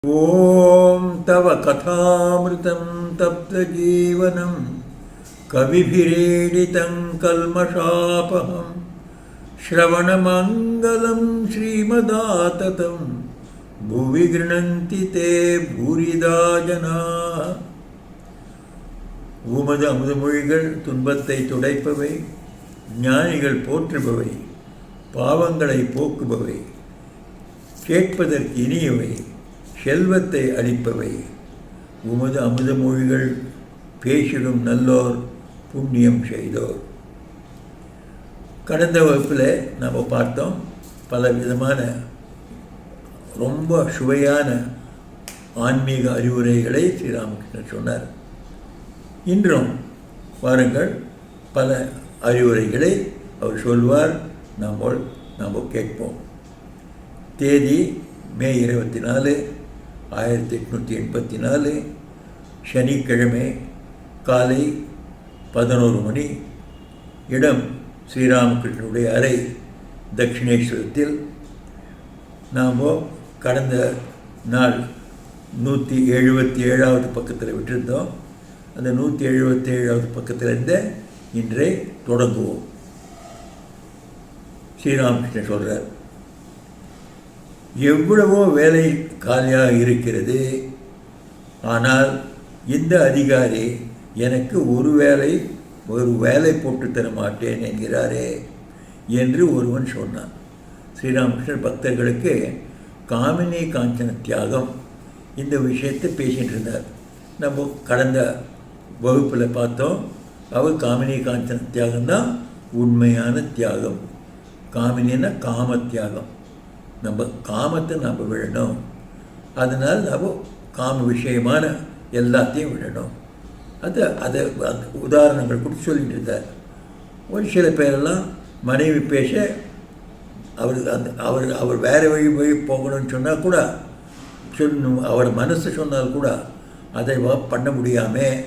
ॐ तव कथामृतं तप्तजीवनं कविभिरीडितं कल्मषापहं श्रवणमङ्गलं श्रीमदाततं भुवि गृह्णन्ति ते भूरिदा जनाः. உமது அமுதமொழிகள் துன்பத்தை துடைப்பவை, ஞானிகள் போற்றுபவை, பாவங்களை போக்குபவை, கேட்பதற்கு இனியவை, செல்வத்தை அளிப்பவை. உமது அமுதமொழிகள் பேசிடும் நல்லோர் புண்ணியம் செய்தோர். கடந்த வகுப்பில் நாம் பார்த்தோம் பல விதமான ரொம்ப சுவையான ஆன்மீக அறிவுரைகளை ஸ்ரீராமகிருஷ்ணர் சொன்னார். இன்றும் வாருங்கள், பல அறிவுரைகளை அவர் சொல்வார், நாம் கேட்போம். தேதி மே 24, 1884, சனிக்கிழமை, காலை 11 மணி. இடம் ஸ்ரீராமகிருஷ்ணனுடைய அறை, தட்சிணேஸ்வரத்தில். நாம் கடந்த நாள் 177வது பக்கத்தில் விட்டிருந்தோம். அந்த 177வது பக்கத்திலிருந்து இன்றை தொடங்குவோம். ஸ்ரீராமகிருஷ்ணன் சொல்கிறார், எவ்வளவோ வேலை காலியாக இருக்கிறது, ஆனால் இந்த அதிகாரி எனக்கு ஒரு வேலை போட்டு தர மாட்டேன் என்கிறாரே என்று ஒருவன் சொன்னான். ஸ்ரீராமகிருஷ்ணர் பக்தர்களுக்கு காமினி காஞ்சன தியாகம் இந்த விஷயத்தை பேசிகிட்டு இருந்தார். நம்ம கடந்த வகுப்பில் பார்த்தோம், அவர் காமினி காஞ்சன தியாகம்தான் உண்மையான தியாகம். காமினின்னா காம தியாகம். நம்ம காமத்தை நாம் விடணும், அதனால் நம்ம காம விஷயமான எல்லாத்தையும் விடணும். அதை உதாரணங்கள் கொடுத்து சொல்லிட்டு இருந்தார். ஒரு சில பேரெல்லாம் மனைவி பேச அவர் வேறு வழி போகணும்னு சொன்னால் கூட சொல்லணும், அவர் மனசு சொன்னால் கூட அதை பண்ண முடியாமல்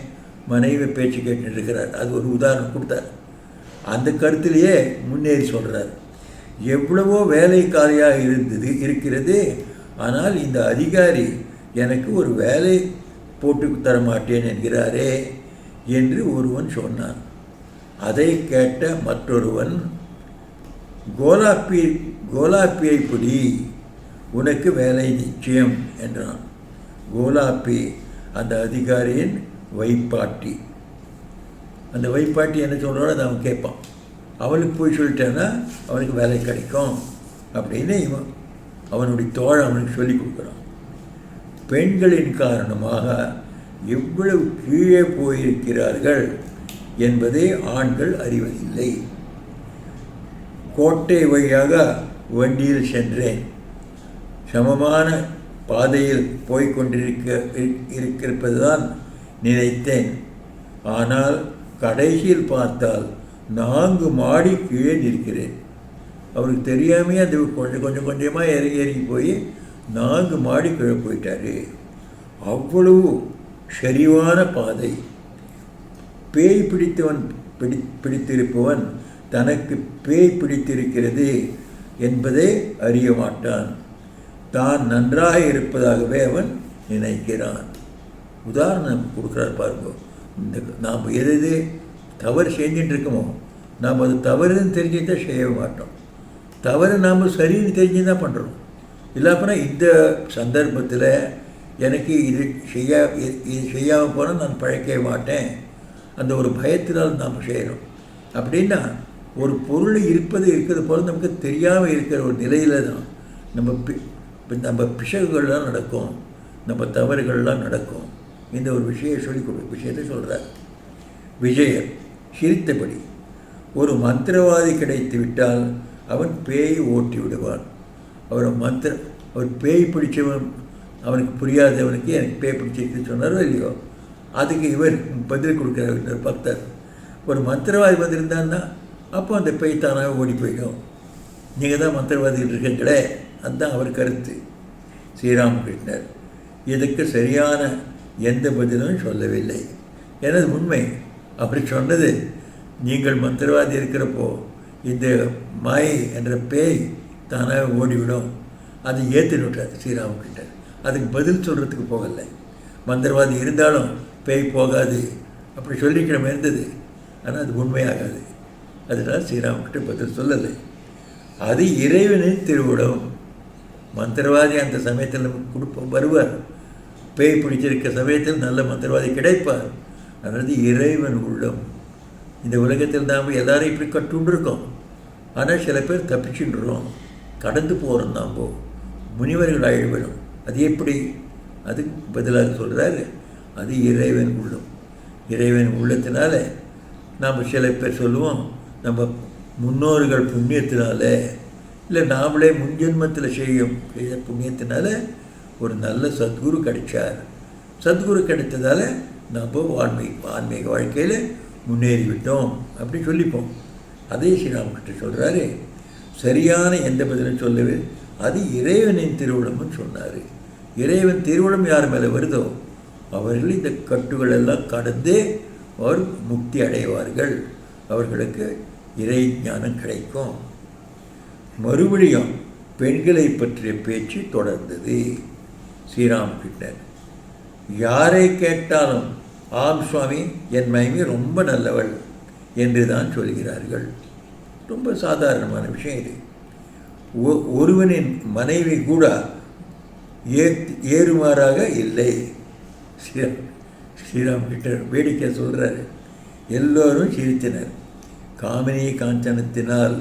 மனைவி பேச்சு கேட்டு இருக்கிறார். அது ஒரு உதாரணம் கொடுத்தார். அந்த கருத்திலேயே முன்னேறி சொல்கிறார், எவ்வளவோ வேலைக்காரியாக இருக்கிறது, ஆனால் இந்த அதிகாரி எனக்கு ஒரு வேலை போட்டு தர மாட்டேன் என்கிறாரே என்று ஒருவன் சொன்னான். அதை கேட்ட மற்றொருவன், கோலாப்பியை பிடி, உனக்கு வேலை நிச்சயம் என்றான். கோலாப்பி அந்த அதிகாரியின் வைப்பாட்டி. அந்த வைப்பாட்டி என்ன சொல்கிறாரோ அதை அவன் கேட்பான். அவனுக்கு போய் சொல்லிட்டேன்னா அவனுக்கு வேலை கிடைக்கும் அப்படின்னு அவனுடைய தோழன் அவனுக்கு சொல்லி கொடுக்குறான். பெண்களின் காரணமாக எவ்வளவு கீழே போயிருக்கிறார்கள் என்பதை ஆண்கள் அறிவதில்லை. கோட்டை வழியாக வண்டியில் சென்றேன், சமமான பாதையில் போய்கொண்டிருப்பதுதான் நினைத்தேன். ஆனால் கடைசியில் பார்த்தால் 4 மாடி கீழே நிற்கிறேன். அவருக்கு தெரியாமையே அது கொஞ்சமாக இறங்கி போய் 4 மாடி கீழே போயிட்டாரு. அவ்வளவு சரிவான பாதை. பேய் பிடித்திருப்பவன் தனக்கு பேய் பிடித்திருக்கிறது என்பதை அறிய மாட்டான். தான் நன்றாக இருப்பதாகவே அவன் நினைக்கிறான். உதாரணம் கொடுக்குறார் பாருங்க. நாம் எது தவறு செஞ்சுட்டு இருக்கோமோ, நாம் அது தவறுன்னு தெரிஞ்சுதான் செய்ய மாட்டோம். தவறு நாம் சரின்னு தெரிஞ்சு தான் பண்ணுறோம். இல்லாப்போனால் இந்த சந்தர்ப்பத்தில் எனக்கு இது செய்யாமல் போனால் நான் பழைக்கவே மாட்டேன், அந்த ஒரு பயத்தினால் நாம் செய்கிறோம். அப்படின்னா ஒரு பொருள் இருக்கிறது போல் நமக்கு தெரியாமல் இருக்கிற ஒரு நிலையில் தான் நம்ம பிசகுகள்லாம் நடக்கும், நம்ம தவறுகள்லாம் நடக்கும். இந்த ஒரு விஷயத்தை சொல்கிறார். விஜயர் சிரித்தபடி, ஒரு மந்திரவாதி கிடைத்து விட்டால் அவன் பேய் ஓட்டி விடுவான். அவர் பேய் பிடிச்சவன், அவனுக்கு புரியாதவனுக்கு எனக்கு பேய் பிடிச்சிருக்கு சொன்னாரோ இல்லையோ, அதுக்கு இவர் பதில் கொடுக்குற பக்தர். ஒரு மந்திரவாதி வந்திருந்தான்னா அப்போ அந்த பேய் தானாக ஓடி போயிடும். நீங்கள் தான் மந்திரவாதிகள் இருக்கீங்களே, அதுதான் அவர் கருத்து. ஸ்ரீராமகிருஷ்ணர் இதுக்கு சரியான எந்த பதிலும் சொல்லவில்லை. எனது உண்மை அப்படி சொன்னது, நீங்கள் மந்திரவாதி இருக்கிறப்போ இந்த மாயை என்ற பேய் தானாக ஓடிவிடும். அதை ஏற்றினுட்டார் ஸ்ரீராமகிருஷ்ணர். அதுக்கு பதில் சொல்கிறதுக்கு போகலை. மந்திரவாதி இருந்தாலும் பேய் போகாது அப்படி சொல்லிக்கிற இருந்தது. ஆனால் அது உண்மையாகாது. அதனால் ஸ்ரீராமகிட்ட பதில் சொல்லலை. அது இறைவனின் திருவிடம். மந்திரவாதி அந்த சமயத்தில் வருவார். பேய் பிடிச்சிருக்க சமயத்தில் நல்ல மந்திரவாதி கிடைப்பார். அதனால இறைவன் உள்ளம். இந்த உலகத்தில் நாம் எல்லாரும் இப்படி கட்டுண்டிருக்கோம். ஆனால் சில பேர் தப்பிச்சுன்றோம், கடந்து போகிறோம். நாம் முனிவர்கள் ஆயிடுவோம். அது எப்படி? அதுக்கு பதிலாக சொல்கிறாரு, அது இறைவன் உள்ளம். இறைவன் உள்ளத்தினால நாம் சில பேர் சொல்லுவோம், நம்ம முன்னோர்கள் புண்ணியத்தினால, இல்லை நாமளே முன்ஜென்மத்தில் செய்த புண்ணியத்தினால ஒரு நல்ல சத்குரு கிடைச்சார். சத்குரு கிடைத்ததால நாம் ஆன்மீக வாழ்க்கையில் முன்னேறிவிட்டோம் அப்படி சொல்லிப்போம். அதே ஸ்ரீராமகிட்ட சொல்கிறாரு, சரியான எந்த பதிலும் சொல்லவே, அது இறைவனின் திருவிழம்னு சொன்னார். இறைவன் திருவிழம் யார் மேலே வருதோ அவர்கள் இந்த கட்டுகள் எல்லாம் கடந்தே அவர் முக்தி அடைவார்கள். அவர்களுக்கு இறை ஞானம் கிடைக்கும். மறுபடியும் பெண்களை பற்றிய பேச்சு தொடர்ந்தது. ஸ்ரீராமகிருஷ்ணர் யாரை கேட்டாலும் ஆம் சுவாமி, என் மனைவி ரொம்ப நல்லவள் என்று தான் சொல்கிறார்கள். ரொம்ப சாதாரணமான விஷயம் இது. ஒருவனின் மனைவி கூட ஏறுமாறாக இல்லை. ஸ்ரீராமகிருஷ்ணர் வேடிக்கை சொல்கிறார். எல்லோரும் சிரித்தனர். காமினி காஞ்சனத்தினால்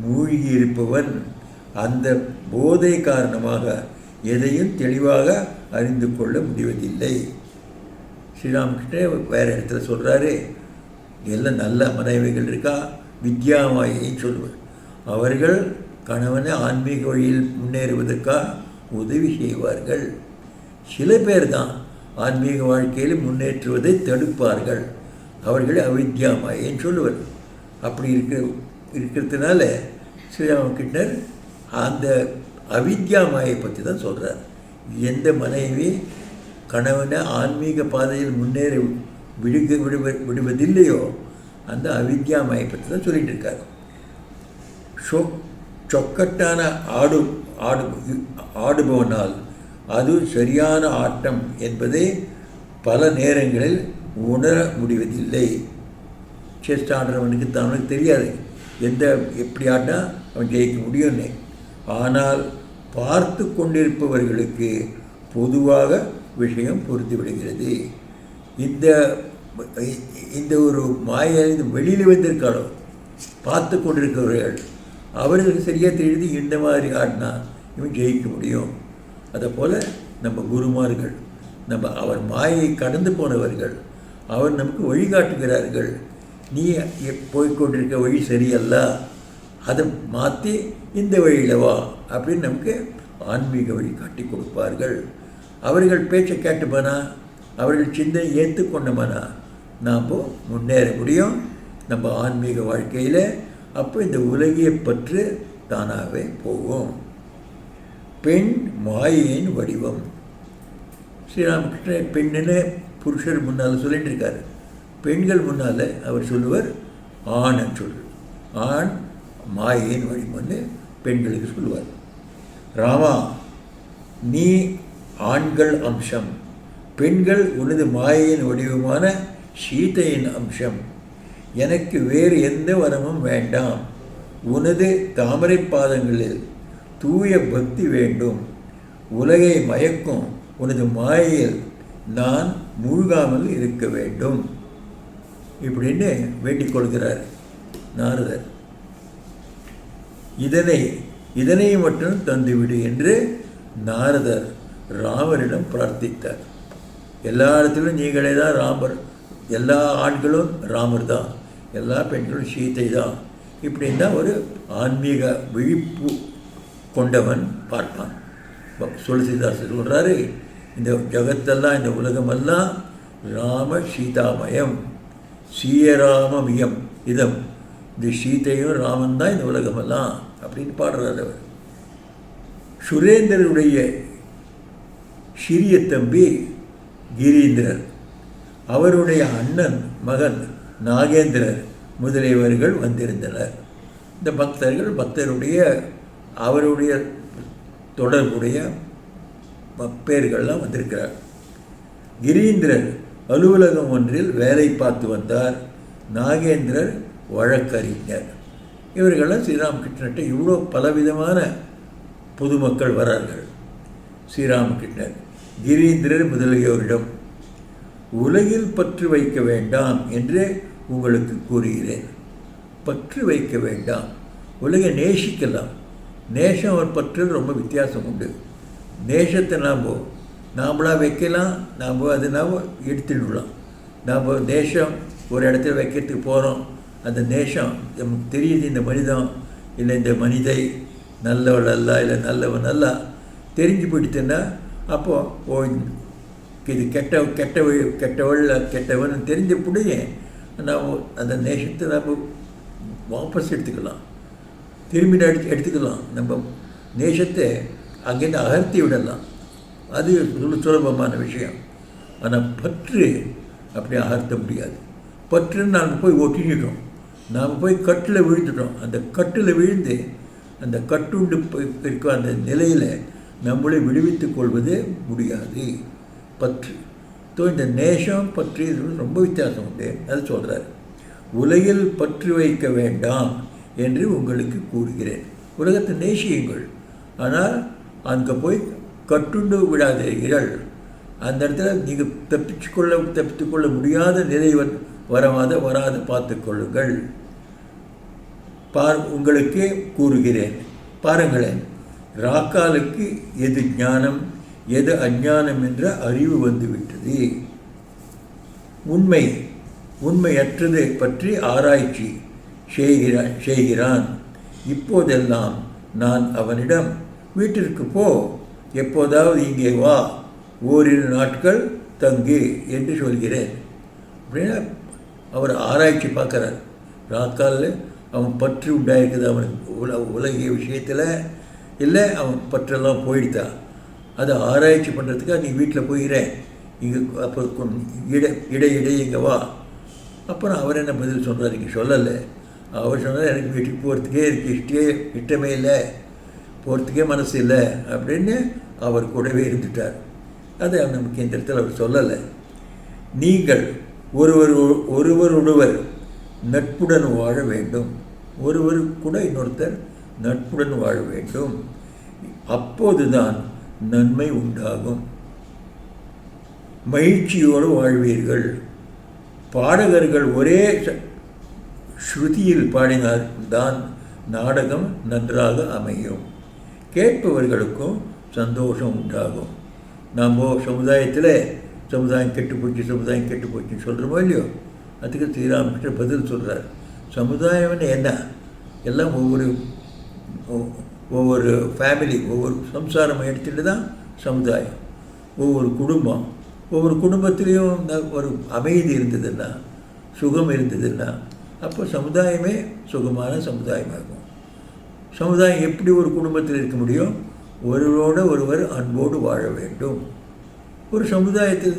மூழ்கி இருப்பவன் அந்த போதை காரணமாக எதையும் தெளிவாக அறிந்து கொள்ள முடிவதில்லை. ஸ்ரீராமகிருஷ்ணர் வேறு இடத்துல சொல்கிறாரு, எல்லாம் நல்ல மனைவிகள் இருக்கா, வித்யாமாயின்னு சொல்லுவார். அவர்கள் கணவனை ஆன்மீக வழியில் முன்னேறுவதற்காக உதவி செய்வார்கள். சில பேர் தான் ஆன்மீக வாழ்க்கையில் முன்னேற்றுவதை தடுப்பார்கள். அவர்கள் அவித்யாமாயின்னு சொல்லுவார். அப்படி இருக்கிறதுனால ஸ்ரீராமகிருஷ்ணர் அந்த அவித்யாமாயை பற்றி தான் சொல்கிறார். எந்த மனைவி கணவனை ஆன்மீக பாதையில் முன்னேற விடுவதில்லையோ அந்த அவித்யாமாயை பற்றி தான் சொல்லிகிட்டு இருக்காரு. சொக்கட்டான ஆடுபவனால் அது சரியான ஆட்டம் என்பதை பல நேரங்களில் உணர முடிவதில்லை. செஸ் ஆடுறவனுக்கு அவனுக்கு தெரியாது எப்படி ஆடினா அவன் ஜெயிக்க முடியும்னு. ஆனால் பார்த்து கொண்டிருப்பவர்களுக்கு பொதுவாக விஷயம் புரிந்து விடுகிறது. இந்த ஒரு மாயிலிருந்து வெளியில் வந்திருக்காளோ பார்த்து கொண்டிருக்கிறவர்கள் அவர்களுக்கு சரியாக தெரியுது, இந்த மாதிரி ஆடினா இவன் ஜெயிக்க முடியும். அதை போல் நம்ம குருமார்கள், அவர் மாயை கடந்து போனவர்கள், அவர் நமக்கு வழிகாட்டுகிறார்கள். நீ போய்கொண்டிருக்க வழி சரியல்ல, அதை மாற்றி இந்த வழியில் வா அப்படின்னு நமக்கு ஆன்மீக வழி காட்டி கொடுப்பார்கள். அவர்கள் பேச்சை கேட்டுப்பானா, அவர்கள் சிந்தனை ஏற்றுக்கொண்டமானா நாம் முன்னேற முடியும் நம்ம ஆன்மீக வாழ்க்கையில். அப்போ இந்த உலகிய பற்று தானாகவே போகும். பெண் மாயையின் வடிவம். ஸ்ரீராமகிருஷ்ணர் பெண்ணுன்னு புருஷர் முன்னால் சொல்லிட்டு இருக்காரு. பெண்கள் முன்னால் அவர் சொல்லுவார் ஆண்ன்னு சொல்லு. ஆண் மாயையின் வடிவம்னு பெண்களுக்கு சொல்லுவார். ராமா, நீ ஆண்கள் அம்சம், பெண்கள் உனது மாயையின் வடிவமான சீதையின் அம்சம். எனக்கு வேறு எந்த வரமும் வேண்டாம். உனது தாமரை பாதங்களில் தூய பக்தி வேண்டும். உலகை மயக்கும் உனது மாயையில் நான் மூழ்காமல் இருக்க வேண்டும் இப்படின்னு வேண்டிக் கொள்கிறார் நாரதர். இதனை மட்டும் தந்துவிடு என்று நாரதர் ராமரிடம் பிரார்த்தித்தார். எல்லா இடத்திலும் நீங்களே தான் ராமர், எல்லா ஆண்களும் ராமர் தான், எல்லா பெண்களும் சீதை தான். இப்படின்னா ஒரு ஆன்மீக விழிப்பு கொண்டவன் பார்ப்பான். துளசிதாசர் சொல்கிறாரு, இந்த ஜகத்தெல்லாம் இந்த உலகமெல்லாம் ராம சீதாமயம், சீயராமமியம் இதம். இந்த சீதையும் ராமன் தான் இந்த உலகமெல்லாம் அப்படின்னு பாடுறார் அவர். சுரேந்திரருடைய சிறிய தம்பி கிரீந்திரர், அவருடைய அண்ணன் மகன் நாகேந்திரர் முதலியவர்கள் வந்திருந்தனர். இந்த பக்தர்கள் அவருடைய தொடர்புடைய பேர்கள்லாம் வந்திருக்கிறார். கிரீந்திரர் அலுவலகம் ஒன்றில் வேலை பார்த்து வந்தார். நாகேந்திரர் வழக்கறிஞர். இவர்களெல்லாம் ஸ்ரீராமகிருஷ்ணர்கிட்ட இவ்வளோ பலவிதமான பொதுமக்கள் வரார்கள். ஸ்ரீராமகிருஷ்ணர் கிரீந்திரர் முதலியோரிடம் உலகில் பற்று வைக்க வேண்டாம் என்று உங்களுக்கு கூறுகிறேன். பற்று வைக்க வேண்டாம், உலகை நேசிக்கலாம். நேசம் ஒரு பற்று ரொம்ப வித்தியாசம் உண்டு. நேசத்தை நாமளாக வைக்கலாம், நாம் அதை நாம் எடுத்துடலாம். நாம் நேசம் ஒரு இடத்துல வைக்கிறதுக்கு போகிறோம், அந்த நேசம் நமக்கு தெரியுது, இந்த மனிதன் இல்லை இந்த மனிதை நல்லவள் அல்ல இல்லை நல்லவன் அல்ல தெரிஞ்சு போயிடுச்சுன்னா அப்போது இது கெட்டவள் கெட்டவன் தெரிஞ்ச புடைய நாம் அந்த நேசத்தை நாம் வாபஸ் எடுத்துக்கலாம், திரும்பி எடுத்துக்கலாம். நம்ம நேசத்தை அங்கேருந்து அகர்த்தி விடலாம். அது சுலபமான விஷயம். ஆனால் பற்று அப்படி அகர்த்த முடியாது. பற்றுன்னு நாம் போய் ஒட்டிட்டோம், நாம் போய் கட்டில் விழுந்துட்டோம். அந்த கட்டில் விழுந்து அந்த கட்டுண்டு இருக்க அந்த நிலையில் நம்மளை விடுவித்துக் கொள்வதே முடியாது. பற்று இந்த நேசம் பற்று இது ரொம்ப வித்தியாசம் உண்டு. அது சொல்கிறார், உலகில் பற்று வைக்க வேண்டாம் என்று உங்களுக்கு கூறுகிறேன். உலகத்தை நேசியுங்கள், ஆனால் அங்கே போய் கட்டுண்டு விடாதீர்கள். அந்த இடத்துல நீங்கள் தப்பித்துக்கொள்ள முடியாத நிலை வராத பார்த்து கொள்ளுங்கள். உங்களுக்கே கூறுகிறேன், பாருங்களேன், ராக்காலுக்கு எது ஞானம் எது அஞ்ஞானம் என்ற அறிவு வந்துவிட்டது. உண்மையற்றதை பற்றி ஆராய்ச்சி செய்கிறான். இப்போதெல்லாம் நான் அவனிடம் வீட்டிற்கு போ, எப்போதாவது இங்கே வா, ஓரிரு நாட்கள் தங்கு என்று சொல்கிறேன். அப்படின்னா அவர் ஆராய்ச்சி பார்க்குறார். ராக்காலில் அவன் பற்று உண்டாயிருக்குது அவனுக்கு உலகிய விஷயத்தில், இல்லை அவன் பற்றெல்லாம் போயிடுதா, அதை ஆராய்ச்சி பண்ணுறதுக்காக நீ வீட்டில் போகிறேன், இங்கே அப்போ இடை இங்கே வா. அப்புறம் அவர் என்ன பதில் சொல்கிறார், இங்கே சொல்லலை. அவர் சொன்னார், எனக்கு வீட்டுக்கு போகிறதுக்கே இஷ்டமே இல்லை, போகிறதுக்கே மனசு இல்லை அப்படின்னு அவர் கூடவே இருந்துட்டார். அதை நமக்கு இந்த இடத்துல அவர் சொல்லலை. நீங்கள் ஒருவருடன் நட்புடன் வாழ வேண்டும். ஒருவருக்கு கூட இன்னொருத்தர் நட்புடன் வாழ வேண்டும். அப்போதுதான் நன்மை உண்டாகும், மகிழ்ச்சியோடு வாழ்வீர்கள். பாடகர்கள் ஒரே ஸ்ருதியில் பாடினால்தான் நாடகம் நன்றாக அமையும், கேட்பவர்களுக்கும் சந்தோஷம் உண்டாகும். நாம் சமுதாயம் கெட்டு போச்சுன்னு சொல்கிறோமோ இல்லையோ, அதுக்கு ஸ்ரீராமகிருஷ்ணர் பதில் சொல்கிறார். சமுதாயம்னு என்ன, எல்லாம் ஒவ்வொரு ஃபேமிலி, ஒவ்வொரு சம்சாரம் எடுத்துகிட்டு தான் சமுதாயம். ஒவ்வொரு குடும்பத்திலையும் ஒரு அமைதி இருந்ததுன்னா, சுகம் இருந்ததுன்னா, அப்போ சமுதாயமே சுகமான சமுதாயமாகும். சமுதாயம் எப்படி ஒரு குடும்பத்தில் இருக்க முடியும்? ஒருவரோடு ஒருவர் அன்போடு வாழ வேண்டும். ஒரு சமுதாயத்தில்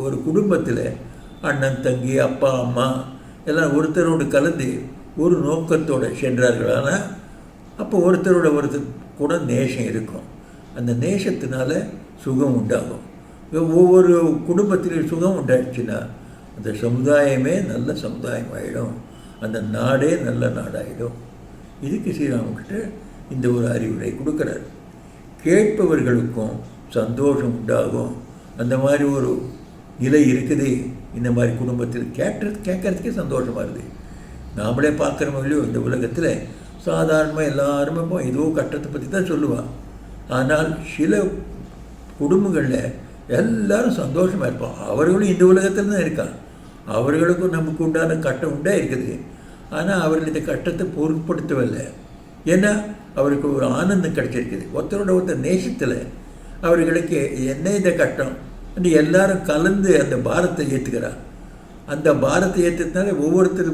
ஒரு குடும்பத்தில் அண்ணன் தங்கி அப்பா அம்மா எல்லாம் ஒருத்தரோடு கலந்து ஒரு நோக்கத்தோடு சென்றார்களான அப்போ ஒருத்தரோட ஒருத்தர் கூட நேசம் இருக்கும். அந்த நேசத்தினால சுகம் உண்டாகும். ஒவ்வொரு குடும்பத்திலையும் சுகம் உண்டாயிடுச்சுன்னா அந்த சமுதாயமே நல்ல சமுதாயம் ஆகிடும், அந்த நாடே நல்ல நாடாகிடும். இதுக்கு ஸ்ரீராமகிருஷ்ணர் இந்த ஒரு அறிவுரை கொடுக்குறார். கேட்பவர்களுக்கும் சந்தோஷம் உண்டாகும். அந்த மாதிரி ஒரு நிலை இருக்குது இந்த மாதிரி குடும்பத்தில். கேட்கறதுக்கே சந்தோஷமாக இருக்குது. நாமளே பார்க்குறோமோ இல்லையோ, இந்த உலகத்தில் சாதாரணமாக எல்லாருமே ஏதோ கட்டத்தை பற்றி தான் சொல்லுவாள். ஆனால் சில குடும்பங்களில் எல்லோரும் சந்தோஷமாக இருப்பான். அவர்களும் இந்த உலகத்தில் தான் இருக்காங்க. அவர்களுக்கும் நமக்கு உண்டான கட்டம் உண்டா இருக்குது. ஆனால் அவர்கள் இந்த கட்டத்தை பொருட்படுத்தவில்லை. ஏன்னா அவருக்கு ஒரு ஆனந்தம் கிடைச்சிருக்குது. ஒருத்தரோட ஒருத்தர் நேசத்தில் அவர்களுக்கு என்ன இந்த கட்டம் என்று எல்லாரும் கலந்து அந்த பாரத்தை ஏற்றுக்கிறார். அந்த பாரத்தை ஏற்றுறதுனால ஒவ்வொருத்தர்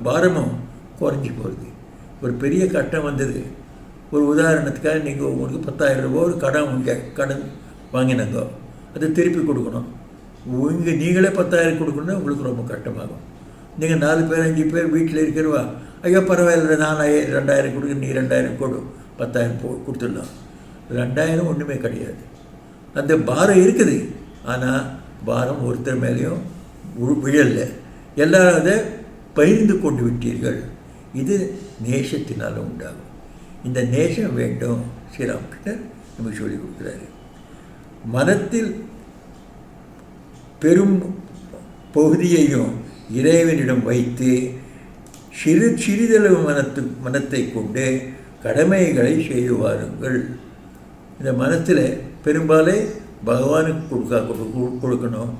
பாரமும் குறைஞ்சி போகுது. ஒரு பெரிய கட்டம் வந்தது. ஒரு உதாரணத்துக்காக நீங்கள் உங்களுக்கு 10,000 ரூபா ஒரு கடன் வாங்கினாங்க, அதை திருப்பி கொடுக்கணும். நீங்களே 10,000 கொடுக்கணுன்னா உங்களுக்கு ரொம்ப கஷ்டமாகும். நீங்கள் 4 பேர் 5 பேர் வீட்டில் இருக்கிறவா, ஐயோ பரவாயில்ல, நான் 2,000 கொடுக்க, நீ 2,000 கொடு, 10,000 கொடுத்துடலாம். 2,000 ஒன்றுமே கிடையாது. அந்த பாரம் இருக்குது. ஆனால் பாரம் ஒருத்தர் மேலேயும் விழலை. எல்லாரும் அதை பகிர்ந்து கொண்டு விட்டீர்கள். இது நேசத்தினால் உண்டாகும். இந்த நேசம் வேண்டும். ஸ்ரீராமகிருஷ்ணர் நமக்கு சொல்லிக் கொடுக்குறாரு. மனத்தில் பெரும் பகுதியையும் இறைவனிடம் வைத்து சிறிதளவு மனத்தை கொண்டு கடமைகளை செய்து வாருங்கள். இந்த மனத்தில் பெரும்பாலே பகவானுக்கு கொடுக்கணும்.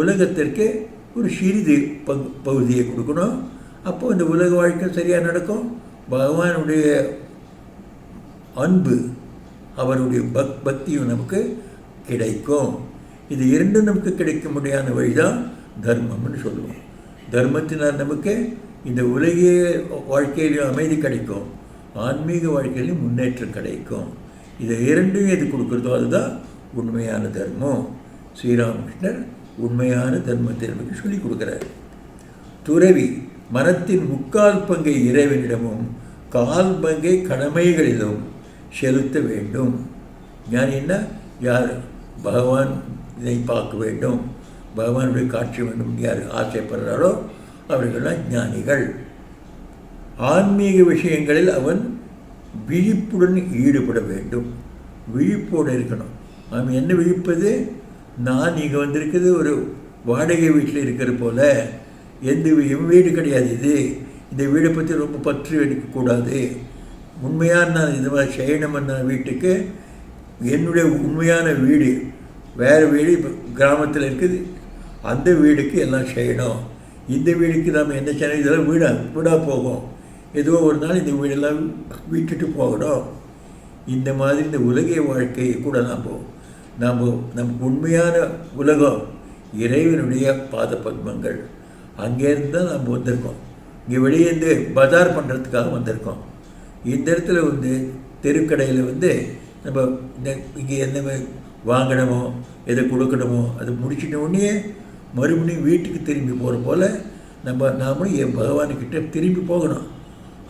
உலகத்திற்கு ஒரு சிறிது பகுதியை கொடுக்கணும். அப்போது இந்த உலக வாழ்க்கை சரியாக நடக்கும். பகவானுடைய அன்பு, அவருடைய பக்தியும் நமக்கு கிடைக்கும். இது இரண்டும் நமக்கு கிடைக்க முடியாத வழிதான் தர்மம்னு சொல்லுவோம். தர்மத்தினால் நமக்கு இந்த உலகிய வாழ்க்கையிலும் அமைதி கிடைக்கும், ஆன்மீக வாழ்க்கையிலும் முன்னேற்றம் கிடைக்கும். இதை இரண்டும் எது கொடுக்குறதோ அதுதான் உண்மையான தர்மம். ஸ்ரீராமகிருஷ்ணர் உண்மையான தர்மத்தை நமக்கு சொல்லிக் கொடுக்குறார். துறவி மனத்தின் 3/4 பங்கை இறைவனிடமும் 1/4 பங்கை கடமைகளிலும் செலுத்த வேண்டும். ஞானின்னா யார் பகவான் இதை பார்க்க வேண்டும், பகவானுடைய காட்சி வேண்டும் யார் ஆசைப்படுறாரோ அவர்கள்லாம் ஞானிகள். ஆன்மீக விஷயங்களில் அவன் விழிப்புடன் ஈடுபட வேண்டும். விழிப்போடு இருக்கணும். அவன் என்ன விழிப்பது? நான் இங்கே வந்திருக்கிறது ஒரு வாடகை வீட்டில் இருக்கிற போல, எந்த வீடு கிடையாது இது. இந்த வீடை பற்றி ரொம்ப பற்று எடுக்கக்கூடாது. உண்மையான நான் இது மாதிரி செய்யணும்னா வீட்டுக்கு என்னுடைய உண்மையான வீடு வேறு வீடு இப்போ கிராமத்தில் இருக்குது, அந்த வீடுக்கு எல்லாம் செய்யணும். இந்த வீடுக்கு நாம் என்ன செய்யணும்? இதெல்லாம் வீடாக போகும். ஏதோ ஒரு நாள் இந்த வீடெல்லாம் விட்டுட்டு போகணும். இந்த மாதிரி இந்த உலகிய வாழ்க்கையை கூட நமக்கு உண்மையான உலகம் இறைவனுடைய பாத பத்மங்கள். அங்கேருந்து தான் நம்ம வந்திருக்கோம். இங்கே வெளியேருந்து பஜார் பண்ணுறதுக்காக வந்திருக்கோம். இந்த இடத்துல தெருக்கடையில் நம்ம இங்கே என்ன வாங்கணுமோ எதை கொடுக்கணுமோ அதை முடிச்சிட்ட உடனே மறுபடியும் வீட்டுக்கு திரும்பி போகிற போல் நாமளும் என் பகவானுக்கிட்ட திரும்பி போகணும்.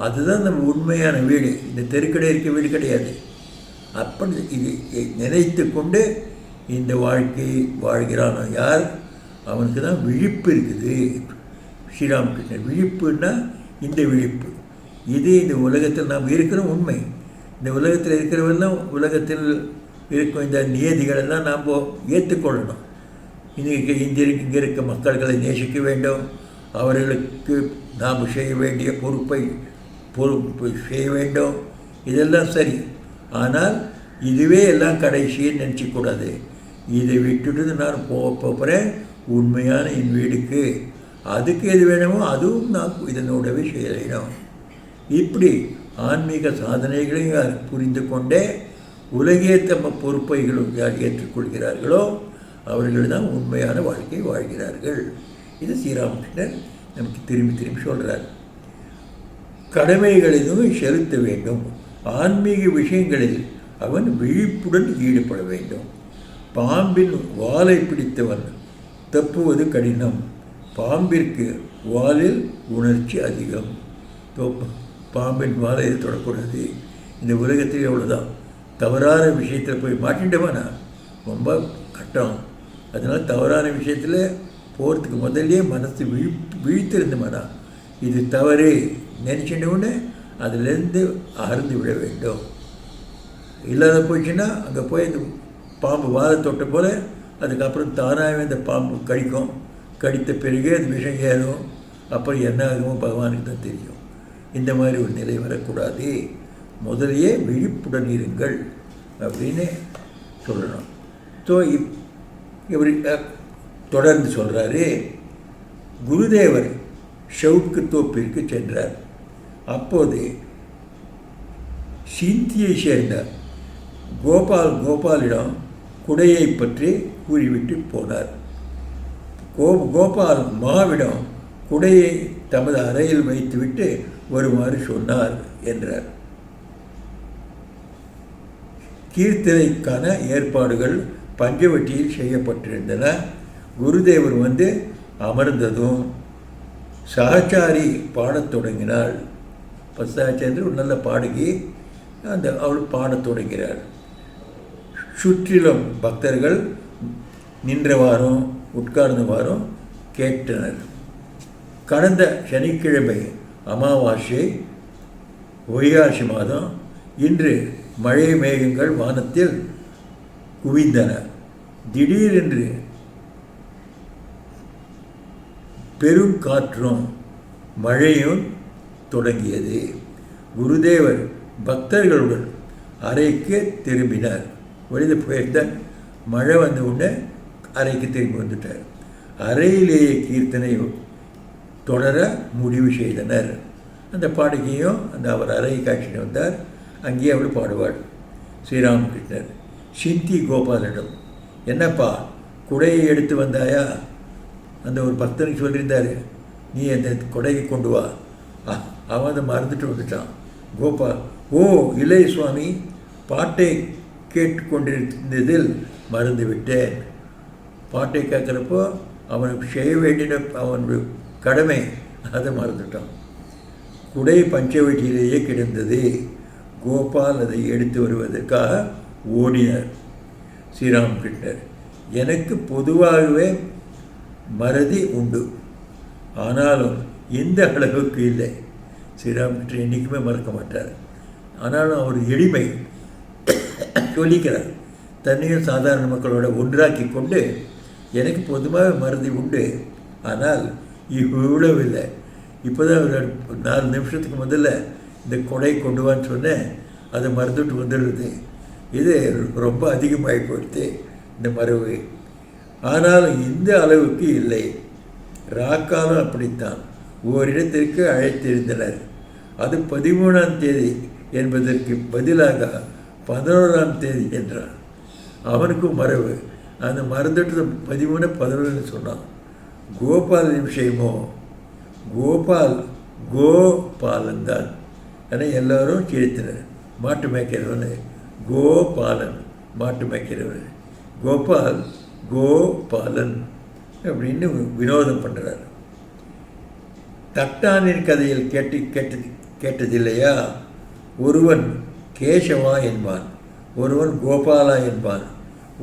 அதுதான் நம்ம உண்மையான வீடு. இந்த தெருக்கடை இருக்க வீடு கிடையாது. அப்படி இது நினைத்து கொண்டு இந்த வாழ்க்கையை வாழ்கிறானோ யார், அவனுக்கு தான் விழிப்பு இருக்குது. ஸ்ரீராமகிருஷ்ணர் விழிப்புன்னா இந்த விழிப்பு. இது இந்த உலகத்தில் நாம் இருக்கிற உண்மை. இந்த உலகத்தில் இருக்கிறவெல்லாம் உலகத்தில் இருக்கும் இந்த நியதிகளெல்லாம் நாம் ஏற்றுக்கொள்ளணும். இங்கே இருக்க மக்கள்களை நேசிக்க வேண்டும். அவர்களுக்கு நாம் செய்ய வேண்டிய பொறுப்பை செய்ய வேண்டும். இதெல்லாம் சரி. ஆனால் இதுவே எல்லாம் கடைசின்னு நினச்சிக்கூடாது. இதை விட்டுட்டு நான் போகிறேன் உண்மையான என் வீடுக்கு. அதுக்கு எது வேணுமோ அதுவும் நான் இதனோடவே செய்யணும். இப்படி ஆன்மீக சாதனைகளையும் யார் புரிந்து கொண்டே உலகே தம்ம பொறுப்பைகளும் யார் ஏற்றுக்கொள்கிறார்களோ அவர்கள் தான் உண்மையான வாழ்க்கை வாழ்கிறார்கள். இது ஸ்ரீராமகிருஷ்ணர் நமக்கு திரும்பி சொல்கிறார். கடமைகளிலும் செலுத்த வேண்டும். ஆன்மீக விஷயங்களில் அவன் விழிப்புடன் ஈடுபட வேண்டும். பாம்பின் வாலை பிடித்தவன் தப்புவது கடினம். பாம்பிற்கு வாலில் உணர்ச்சி அதிகம். பாம்பின் வாலை தொடக்கூடாது. இந்த உலகத்தில் எவ்வளோதான் தவறான விஷயத்தில் போய் மாட்டிட்டவனா ரொம்ப கஷ்டம். அதனால் தவறான விஷயத்தில் போகிறதுக்கு முதல்லையே மனசு விழித்திருந்தவனா இது தவறு நினச்சிட்டவுடனே அதிலேருந்து அறுந்து விட வேண்டும். இல்லாத போயிடுச்சுன்னா அங்கே போய் இந்த பாம்பு வாழை தொட்ட போல் அதுக்கப்புறம் தானாகவே அந்த பாம்பு கடிக்கும். கடித்த பிறகு அது விஷம் ஏறும். அப்புறம் என்ன ஆகுமோ பகவானுக்கு தான் தெரியும். இந்த மாதிரி ஒரு நிலை வரக்கூடாது. முதலையே விழிப்புடன் இருங்கள் அப்படின்னு சொல்லணும். ஸோ இவர் தொடர்ந்து சொல்கிறாரு. குருதேவர் ஷவுக்கு தோப்பிற்கு சென்றார். அப்போது சிந்தியை சேர்ந்த கோபாலிடம் குடையை பற்றி கூறிவிட்டு போனார். கோபால் மாவிடம் குடையை தமது அறையில் வைத்துவிட்டு வருமாறு சொன்னார் என்றார். கீர்த்தனைக்கான ஏற்பாடுகள் பஞ்சவட்டியில் செய்யப்பட்டிருந்தன. குருதேவர் அமர்ந்ததும் சகச்சாரி பாடத் தொடங்கினாள். சகச்சாரி ஒரு நல்ல பாடகி. அவள் பாடத் தொடங்கிறார். சுற்றிலும் பக்தர்கள் நின்றவாறும் உட்கார்ந்தவாறும் கேட்டனர். கடந்த சனிக்கிழமை அமாவாசை, வைகாசி மாதம். இன்று மழை மேகங்கள் வானத்தில் குவிந்தன. திடீரென்று பெரும் காற்றும் மழையும் தொடங்கியது. குருதேவர் பக்தர்களுடன் அறைக்கு திரும்பினார். வெளியில் போயிருந்த மழை வந்த உடனே அறைக்கு திரும்பி வந்துட்டார். அறையிலேயே கீர்த்தனை தொடர முடிவு செய்தனர். அந்த பாடகியும் அந்த அவர் அறை காட்சியில் வந்தார். அங்கேயே அவள் பாடுவாள். ஸ்ரீராமகிருஷ்ணர் சிந்தி கோபாலிடம், என்னப்பா குடையை எடுத்து வந்தாயா? அந்த ஒரு பக்தனுக்கு சொல்லியிருந்தார், நீ அந்த கொடையை கொண்டு வா. அவன் அதை மறந்துட்டு வந்துட்டான். கோபால், ஓ இல்லை சுவாமி, பாட்டை கேட்டுக்கொண்டிருந்ததில் மறந்து விட்டேன். பாட்டை கேட்குறப்போ அவனுக்கு செய்ய வேண்டிய அவனுடைய கடமை, அதை மறந்துட்டான். குடை பஞ்சவட்டியிலேயே கிடந்தது. கோபால் அதை எடுத்து வருவதற்காக ஓடினார். ஸ்ரீராமகிருஷ்ணர், எனக்கு பொதுவாகவே மறதி உண்டு, ஆனாலும் இந்த அளவுக்கு இல்லை. ஸ்ரீராமகிருஷ்ணர் என்றைக்குமே மறக்க மாட்டார். ஆனாலும் அவர் எளிமை சொல்லிக்கிறார். தன்னையும் சாதாரண மக்களோட ஒன்றாக்கி கொண்டு, எனக்கு பொதுவாக மறதி உண்டு, ஆனால் இவ்வளவு இல்லை. இப்போ தான் ஒரு 4 நிமிஷத்துக்கு முதல்ல இந்த கொடை கொண்டு வான்னு சொன்னேன், அதை மறந்துட்டு வந்துடுறது. இது ரொம்ப அதிகமாகி போயிடுது இந்த மறவு. ஆனாலும் இந்த அளவுக்கு இல்லை. ராக்காலும் அப்படித்தான். ஓரிடத்திற்கு அழைத்திருந்தனர். அது 13ஆம் தேதி என்பதற்கு பதிலாக 11ஆம் தேதி என்றான். அவனுக்கும் மறவு. அந்த மறந்துட்டு 13 11 சொன்னான். கோபால் விஷயமோ, கோபால் கோபாலன் தான் என எல்லோரும் சிரித்தனர். மாட்டு மேய்க்கிறவன் கோபாலன், மாட்டு மேய்க்கிறவன். கோபால் கோபாலன் அப்படின்னு வினோதம் பண்ணுறார். தட்டானின் கதையில் கேட்டதில்லையா? ஒருவன் கேசவா என்பான், ஒருவன் கோபாலா என்பான்,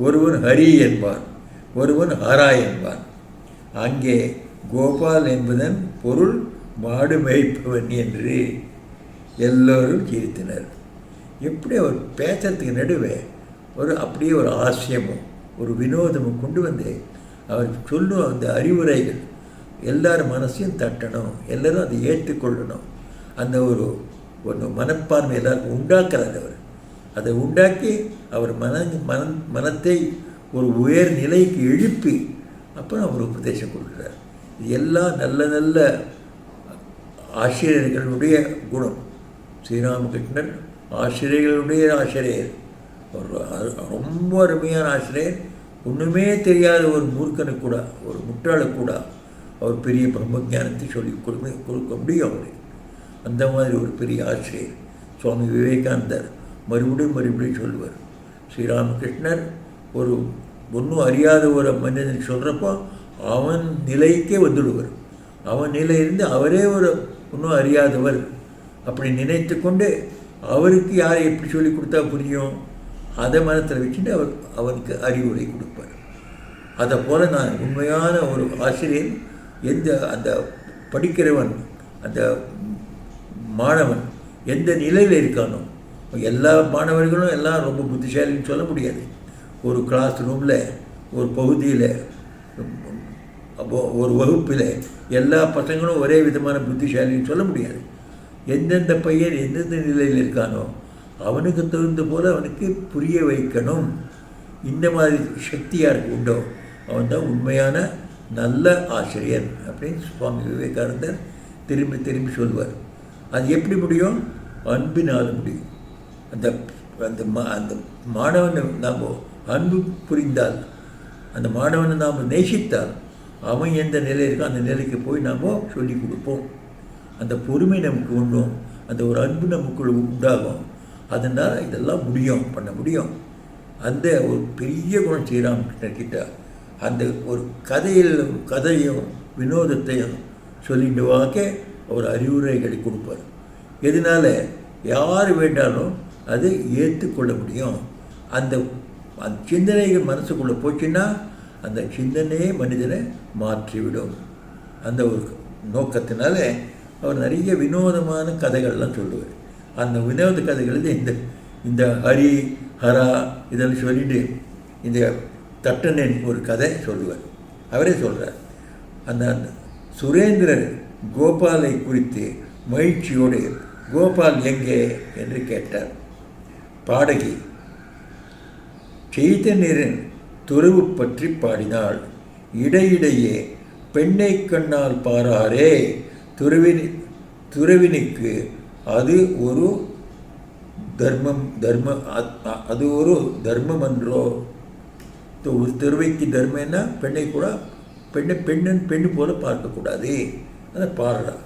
ஒருவன் ஹரி என்பான், ஒருவன் ஹரா என்பான். அங்கே கோபால் என்பதன் பொருள் மாடு மேய்ப்பவன் என்று எல்லோரும் சிரித்தனர். எப்படி அவர் பேசுறதுக்கு நடுவே அப்படியே ஒரு ஆசியமும் ஒரு வினோதமும் கொண்டு வந்து அவர் சொல்லும் அந்த அறிவுரைகள் எல்லாரும் மனசையும் தட்டணும், எல்லோரும் அதை ஏற்றுக்கொள்ளணும். அந்த ஒரு மனப்பான்மை எல்லாருக்கும் உண்டாக்குறார். அவர் அதை உண்டாக்கி அவர் மனத்தை ஒரு உயர் நிலைக்கு எழுப்பி அப்புறம் அவர் உபதேசம் கொடுக்குறார். இது எல்லாம் நல்ல நல்ல ஆசிரியர்களுடைய குணம். ஸ்ரீராமகிருஷ்ணர் ஆசிரியர்களுடைய ஆசிரியர், ஒரு ரொம்ப அருமையான ஆசிரியர். ஒன்றுமே தெரியாத ஒரு மூர்க்கனுக்கு கூட, ஒரு முட்டாளுக்கு கூட அவர் பெரிய பிரம்மஞானத்தை சொல்லி கொடுக்க முடியும். அவர் அந்த மாதிரி ஒரு பெரிய ஆசிரியர். சுவாமி விவேகானந்தர் மறுபடியும் சொல்லுவார், ஸ்ரீராமகிருஷ்ணர் ஒரு ஒன்றும் அறியாத ஒரு மனிதன் சொல்கிறப்போ அவன் நிலைக்கே வந்துடுவார். அவன் நிலையிலிருந்து அவரே ஒரு ஒன்றும் அறியாதவர் அப்படி நினைத்து கொண்டு அவருக்கு யாரை எப்படி சொல்லி கொடுத்தா புரியும், அதை மனத்தில் வச்சுட்டு அவனுக்கு அறிவுரை கொடுப்பார். அதை போல் நான் உண்மையான ஒரு ஆசிரியர் அந்த படிக்கிறவன், அந்த மாணவன் எந்த நிலையில் இருக்கானோ, எல்லா மாணவர்களும் எல்லாம் ரொம்ப புத்திசாலின்னு சொல்ல முடியாது. ஒரு கிளாஸ் ரூமில், ஒரு பகுதியில், ஒரு வகுப்பில் எல்லா பசங்களும் ஒரே விதமான புத்திசாலின்னு சொல்ல முடியாது. எந்தெந்த பையன் எந்தெந்த நிலையில் இருக்கானோ அவனுக்கு தகுந்த போல் அவனுக்கு புரிய வைக்கணும். இந்த மாதிரி சக்தி யாருக்கு உண்டோ அவன் தான் உண்மையான நல்ல ஆசிரியர் அப்படின்னு சுவாமி விவேகானந்தர் திரும்பி திரும்பி சொல்வார். அது எப்படி முடியும்? அன்பினால் முடியும். அந்த அந்த அந்த மாணவனை நாம் அன்பு புரிந்தால், அந்த மாணவனை நாம் நேசித்தால், அவன் எந்த நிலை இருக்கோ அந்த நிலைக்கு போய் நாம் சொல்லிக் கொடுப்போம். அந்த பொறுமை நமக்கு உண்டும், அந்த ஒரு அன்பு நமக்குள்ள உண்டாகும். அதனால் இதெல்லாம் முடியும், பண்ண முடியும். அந்த ஒரு பெரிய குணம் ஸ்ரீராமகிருஷ்ணர்கிட்ட அந்த ஒரு கதையும் வினோதத்தையும் சொல்லிட்டு வாக்க ஒரு அறிவுரைகளை கொடுப்பார். எதனால் யார் வேண்டாலும் அதை ஏற்றுக்கொள்ள முடியும். அந்த சிந்தனைகள் மனசுக்குள்ளே போச்சுன்னா அந்த சிந்தனையே மனிதனை மாற்றிவிடும். அந்த ஒரு நோக்கத்தினால அவர் நிறைய வினோதமான கதைகள்லாம் சொல்லுவார். அந்த வினோத கதைகளில் இந்த ஹரி ஹரா இதெல்லாம் சொல்லிட்டு இந்த தட்டனன் ஒரு கதை சொல்லுவார். அவரே சொல்கிறார், அந்த சுரேந்திரர் கோபாலை குறித்து மகிழ்ச்சியோடு கோபால் எங்கே என்று கேட்டார். பாடகி சைதன்யரின் துறவு பற்றி பாடினாள். இடையிடையே பெண்ணை கண்ணால் பாராரே துறவினுக்கு அது ஒரு அது ஒரு தர்மம் என்றோ. ஒரு துறவைக்கு தர்மம்னா பெண்ணை கூட பெண்ணு போல பார்க்கக்கூடாது, அதை பாடுறார்.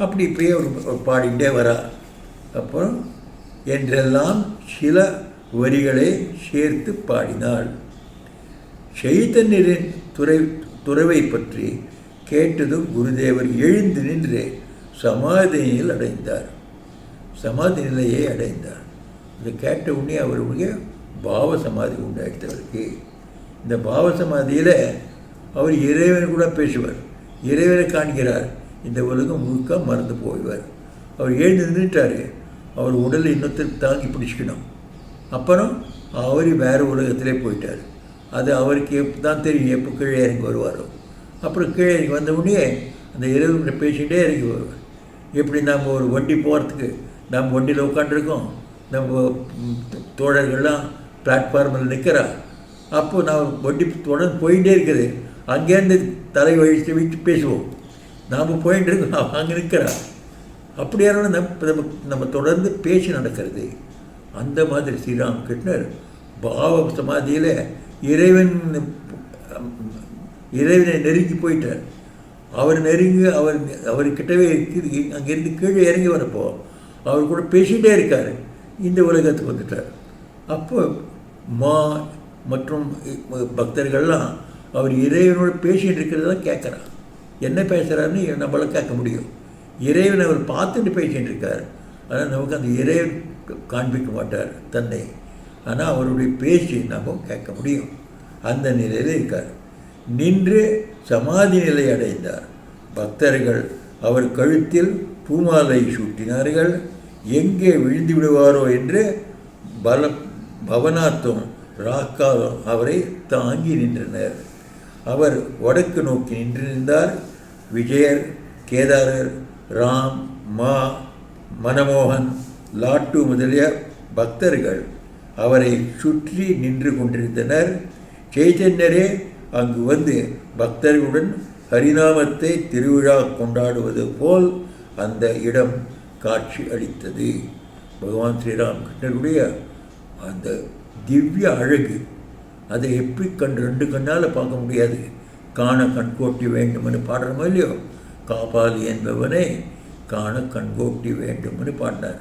அப்படி இப்பயே ஒரு பாடிண்டே வரா. அப்புறம் என்றெல்லாம் சில வரிகளை சேர்த்து பாடினாள். சைதன்யரின் துறவை பற்றி கேட்டதும் குருதேவர் எழுந்து நின்று சமாதி நிலையை அடைந்தார். இதை கேட்ட உடனே அவருடைய பாவ சமாதி உண்டாயிட்டவருக்கு. இந்த பாவ சமாதியில் அவர் இறைவனை கூட பேசுவார், இறைவனை காண்கிறார். இந்த உலகம் முழுக்க மறந்து போய்வார். அவர் எழுந்து நின்றுட்டார். அவர் உடலை இன்னொருத்தருக்கு தாங்கி பிடிச்சிக்கணும். அப்புறம் அவர் வேறு உலகத்திலே போயிட்டார். அது அவருக்கு தான் தெரியும் எப்போ கீழே இறங்கி வருவாரோ. அப்புறம் கீழே இறங்கி வந்த உடனே அந்த இறைவனை பேசிகிட்டே இறங்கி வருவார். எப்படி நம்ம ஒரு வண்டி போகிறதுக்கு நம்ம வண்டியில் உட்காந்துருக்கோம், நம்ம தோழர்கள்லாம் பிளாட்ஃபார்மில் நிற்கிறா. அப்போது நான் வண்டி தொடர்ந்து போயிட்டே இருக்குது. அங்கேருந்து தலை வச்சு பேசுவோம். நாம் போயிட்டு இருக்கோம், அங்கே நிற்கிறா. அப்படியான நம்ம தொடர்ந்து பேசி நடக்கிறது. அந்த மாதிரி ஸ்ரீராமகிருஷ்ணர் பாவ சமாதியில் இறைவனை நெருங்கி போயிட்டார். அவர் நெருங்கி அவர்கிட்டவே அங்கேருந்து கீழே இறங்கி வரப்போ அவர் கூட பேசிகிட்டே இருக்கார். இந்த உலகத்துக்கு வந்துட்டார். அப்போ மற்றும் பக்தர்கள்லாம் அவர் இறைவனோடு பேசிகிட்டு இருக்கிறதெல்லாம் கேட்குறான். என்ன பேசுகிறாருன்னு நம்மளால கேட்க முடியும். இறைவன் அவர் பார்த்துட்டு பேசிகிட்டு இருக்கார். ஆனால் நமக்கு அந்த இறைவன் காண்பிக்க மாட்டார் தன்னை. ஆனால் அவருடைய பேச்சு நம்ம கேட்க முடியும். அந்த நிலையில் இருக்கார். நின்று சமாதி நிலை அடைந்தார். பக்தர்கள் அவர் கழுத்தில் பூமாலை சூட்டினார்கள். எங்கே விழுந்து விடுவாரோ என்று பவனாத்தும் ராக்காலும் அவரை தாங்கி நின்றனர். அவர் வடக்கு நோக்கி நின்றிருந்தார். விஜயர், கேதாரர், ராம், மனமோகன், லாட்டு முதலிய பக்தர்கள் அவரை சுற்றி நின்று கொண்டிருந்தனர். சைதன்யரே அங்கு வந்து பக்தர்களுடன் ஹரிநாமத்தை திருவிழா கொண்டாடுவது போல் அந்த இடம் காட்சி அளித்தது. பகவான் ஸ்ரீராமகிருஷ்ணருடைய அந்த திவ்ய அழகு, அதை எப்படி ரெண்டு கண்ணால் பார்க்க முடியாது. காண கண்கோட்டி வேண்டும்னு பாடுறோமோ இல்லையோ, காபாலி என்பவனை காண கண்கோட்டி வேண்டும்னு பாடினார்.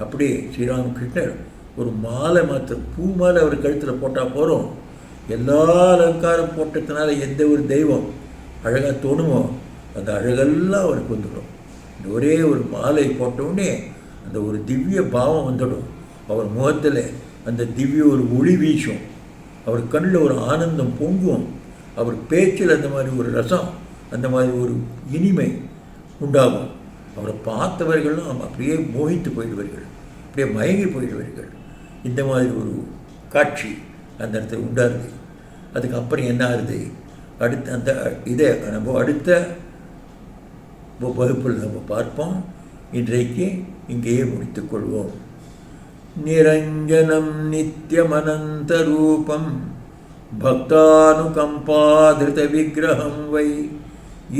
அப்படி ஸ்ரீராமகிருஷ்ணர் ஒரு மாலை மாத்திரம், பூ மாலை அவர் கழுத்தில் போட்டால் போகிறோம். எல்லா அலங்காரம் போட்டதுனால எந்த ஒரு தெய்வம் அழகாக தோணுமோ அந்த அழகெல்லாம் அவருக்கு வந்துடும். இந்த ஒரே ஒரு மாலை போட்டவுடனே அந்த ஒரு திவ்ய பாவம் வந்துடும். அவர் முகத்தில் அந்த திவ்ய ஒரு ஒளி வீசும். அவர் கண்ணில் ஒரு ஆனந்தம் பொங்கும். அவர் பேச்சில் அந்த மாதிரி ஒரு ரசம், அந்த மாதிரி ஒரு இனிமை உண்டாகும். அவரை பார்த்தவர்களும் அப்படியே மோகித்து போயிடுவார்கள், அப்படியே மயங்கி போயிடுவார்கள். இந்த மாதிரி ஒரு காட்சி அந்த இடத்துல உண்டாருது. அதுக்கப்புறம் என்ன ஆகுது, அந்த இதை நம்ம அடுத்த வகுப்பில் நம்ம பார்ப்போம். இன்றைக்கு இங்கேயே முடித்துக்கொள்வோம். நிரஞ்சனம் நித்யமனந்த ரூபம் பக்தானுகம்பாதிருத விக்கிரகம் வை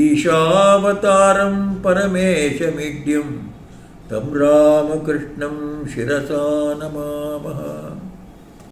ஈஷாவதாரம் பரமேஷமிட்யம் தம் ராமகிருஷ்ணம் சிரசா நமாமஹ.